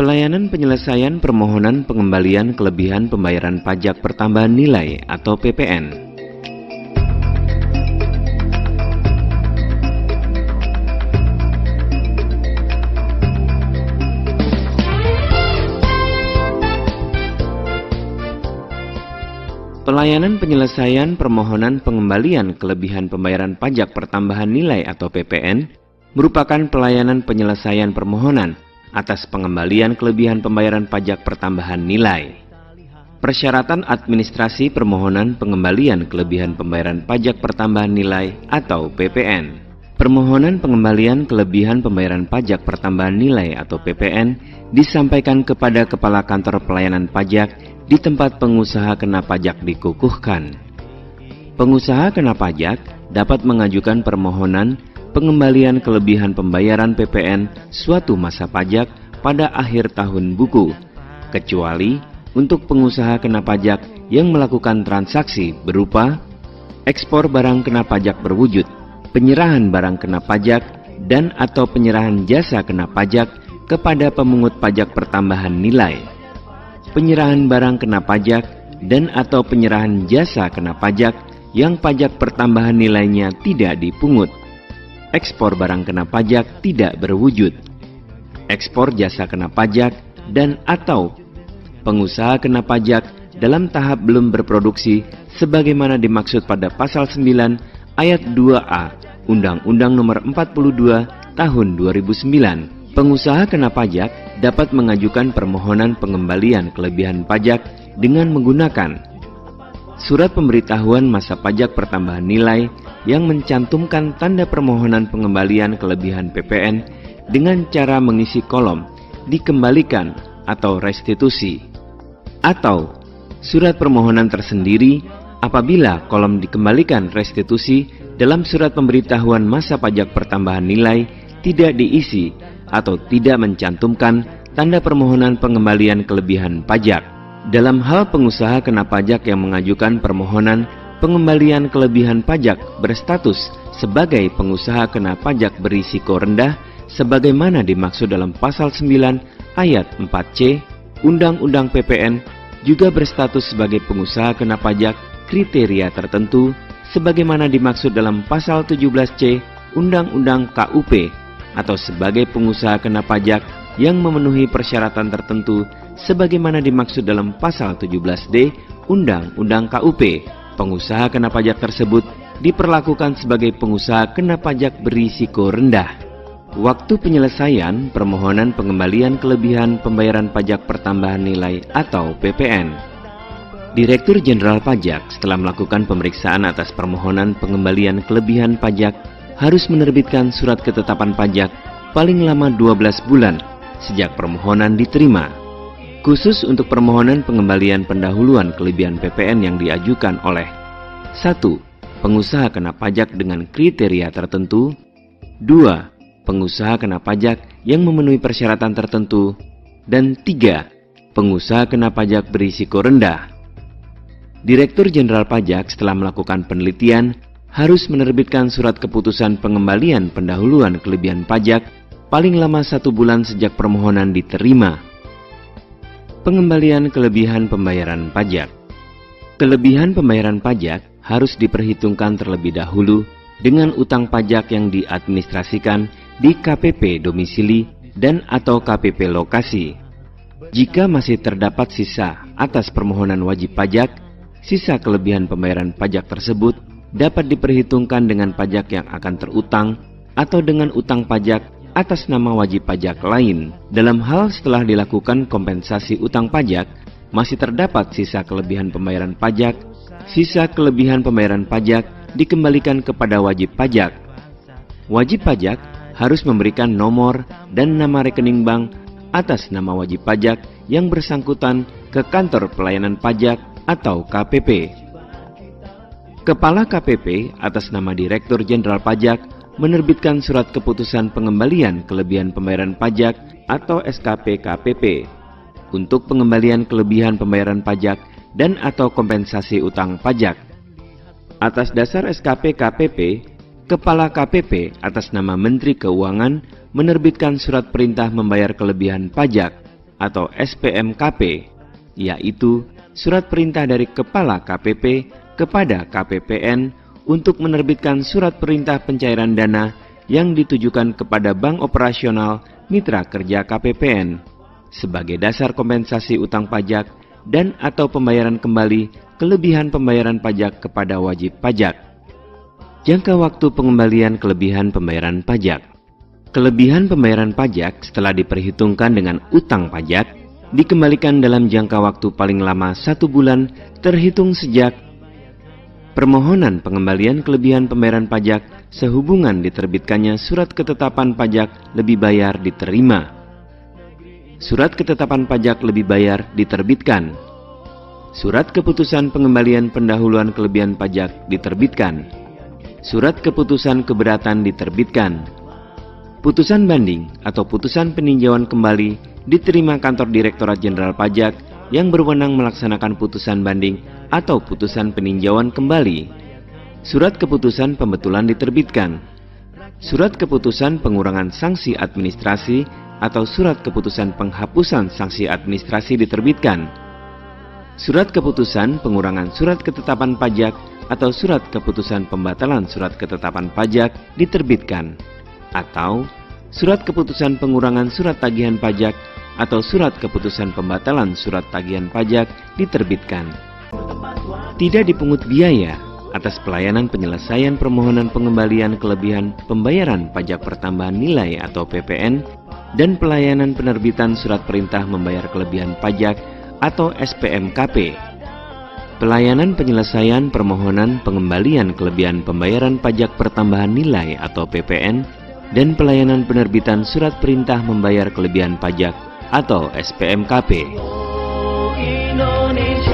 Pelayanan penyelesaian permohonan pengembalian kelebihan pembayaran pajak pertambahan nilai atau PPN. Pelayanan penyelesaian permohonan pengembalian kelebihan pembayaran pajak pertambahan nilai atau PPN merupakan pelayanan penyelesaian permohonan atas pengembalian kelebihan pembayaran pajak pertambahan nilai. Persyaratan administrasi permohonan pengembalian kelebihan pembayaran pajak pertambahan nilai atau PPN. Permohonan pengembalian kelebihan pembayaran pajak pertambahan nilai atau PPN disampaikan kepada Kepala Kantor Pelayanan Pajak di tempat pengusaha kena pajak dikukuhkan. Pengusaha kena pajak dapat mengajukan permohonan pengembalian kelebihan pembayaran PPN suatu masa pajak pada akhir tahun buku, kecuali untuk pengusaha kena pajak yang melakukan transaksi berupa ekspor barang kena pajak berwujud, penyerahan barang kena pajak, dan atau penyerahan jasa kena pajak kepada pemungut pajak pertambahan nilai, penyerahan barang kena pajak, dan atau penyerahan jasa kena pajak yang pajak pertambahan nilainya tidak dipungut, ekspor barang kena pajak tidak berwujud, ekspor jasa kena pajak, dan atau pengusaha kena pajak dalam tahap belum berproduksi sebagaimana dimaksud pada pasal 9 ayat 2A Undang-Undang Nomor 42 Tahun 2009. Pengusaha kena pajak dapat mengajukan permohonan pengembalian kelebihan pajak dengan menggunakan surat pemberitahuan masa pajak pertambahan nilai yang mencantumkan tanda permohonan pengembalian kelebihan PPN dengan cara mengisi kolom dikembalikan atau restitusi, atau surat permohonan tersendiri apabila kolom dikembalikan restitusi dalam surat pemberitahuan masa pajak pertambahan nilai tidak diisi atau tidak mencantumkan tanda permohonan pengembalian kelebihan pajak. Dalam hal pengusaha kena pajak yang mengajukan permohonan pengembalian kelebihan pajak berstatus sebagai pengusaha kena pajak berisiko rendah sebagaimana dimaksud dalam pasal 9 ayat 4C Undang-Undang PPN, juga berstatus sebagai pengusaha kena pajak kriteria tertentu sebagaimana dimaksud dalam pasal 17C Undang-Undang KUP, atau sebagai pengusaha kena pajak yang memenuhi persyaratan tertentu sebagaimana dimaksud dalam pasal 17D Undang-Undang KUP. Pengusaha kena pajak tersebut diperlakukan sebagai pengusaha kena pajak berisiko rendah. Waktu penyelesaian permohonan pengembalian kelebihan pembayaran pajak pertambahan nilai atau PPN. Direktur Jenderal Pajak setelah melakukan pemeriksaan atas permohonan pengembalian kelebihan pajak harus menerbitkan surat ketetapan pajak paling lama 12 bulan sejak permohonan diterima. Khusus untuk permohonan pengembalian pendahuluan kelebihan PPN yang diajukan oleh 1. Pengusaha kena pajak dengan kriteria tertentu, 2. Pengusaha kena pajak yang memenuhi persyaratan tertentu, dan 3. Pengusaha kena pajak berisiko rendah. Direktur Jenderal Pajak setelah melakukan penelitian harus menerbitkan surat keputusan pengembalian pendahuluan kelebihan pajak paling lama 1 bulan sejak permohonan diterima. Pengembalian kelebihan pembayaran pajak. Kelebihan pembayaran pajak harus diperhitungkan terlebih dahulu dengan utang pajak yang diadministrasikan di KPP domisili dan atau KPP lokasi. Jika masih terdapat sisa atas permohonan wajib pajak, sisa kelebihan pembayaran pajak tersebut dapat diperhitungkan dengan pajak yang akan terutang atau dengan utang pajak atas nama wajib pajak lain. Dalam hal setelah dilakukan kompensasi utang pajak, masih terdapat sisa kelebihan pembayaran pajak, sisa kelebihan pembayaran pajak dikembalikan kepada wajib pajak. Wajib pajak harus memberikan nomor dan nama rekening bank atas nama wajib pajak yang bersangkutan ke Kantor Pelayanan Pajak atau KPP. Kepala KPP atas nama Direktur Jenderal Pajak menerbitkan surat keputusan pengembalian kelebihan pembayaran pajak atau SKP KPP untuk pengembalian kelebihan pembayaran pajak dan atau kompensasi utang pajak. Atas dasar SKP KPP, Kepala KPP atas nama Menteri Keuangan menerbitkan surat perintah membayar kelebihan pajak atau SPMKP, yaitu surat perintah dari Kepala KPP kepada KPPN untuk menerbitkan surat perintah pencairan dana yang ditujukan kepada bank operasional mitra kerja KPPN sebagai dasar kompensasi utang pajak dan atau pembayaran kembali kelebihan pembayaran pajak kepada wajib pajak. Jangka waktu pengembalian kelebihan pembayaran pajak. Kelebihan pembayaran pajak setelah diperhitungkan dengan utang pajak dikembalikan dalam jangka waktu paling lama 1 bulan terhitung sejak permohonan pengembalian kelebihan pembayaran pajak sehubungan diterbitkannya surat ketetapan pajak lebih bayar diterima. Surat ketetapan pajak lebih bayar diterbitkan. Surat keputusan pengembalian pendahuluan kelebihan pajak diterbitkan. Surat keputusan keberatan diterbitkan. Putusan banding atau putusan peninjauan kembali diterima Kantor Direktorat Jenderal Pajak yang berwenang melaksanakan putusan banding atau putusan peninjauan kembali. Surat keputusan pembetulan diterbitkan. Surat keputusan pengurangan sanksi administrasi atau surat keputusan penghapusan sanksi administrasi diterbitkan. Surat keputusan pengurangan surat ketetapan pajak atau surat keputusan pembatalan surat ketetapan pajak diterbitkan. Atau surat keputusan pengurangan surat tagihan pajak atau surat keputusan pembatalan surat tagihan pajak diterbitkan. Tidak dipungut biaya atas pelayanan penyelesaian permohonan pengembalian kelebihan pembayaran pajak pertambahan nilai atau PPN dan pelayanan penerbitan surat perintah membayar kelebihan pajak atau SPMKP. Pelayanan penyelesaian permohonan pengembalian kelebihan pembayaran pajak pertambahan nilai atau PPN dan pelayanan penerbitan surat perintah membayar kelebihan pajak atau SPMKP. Indonesia.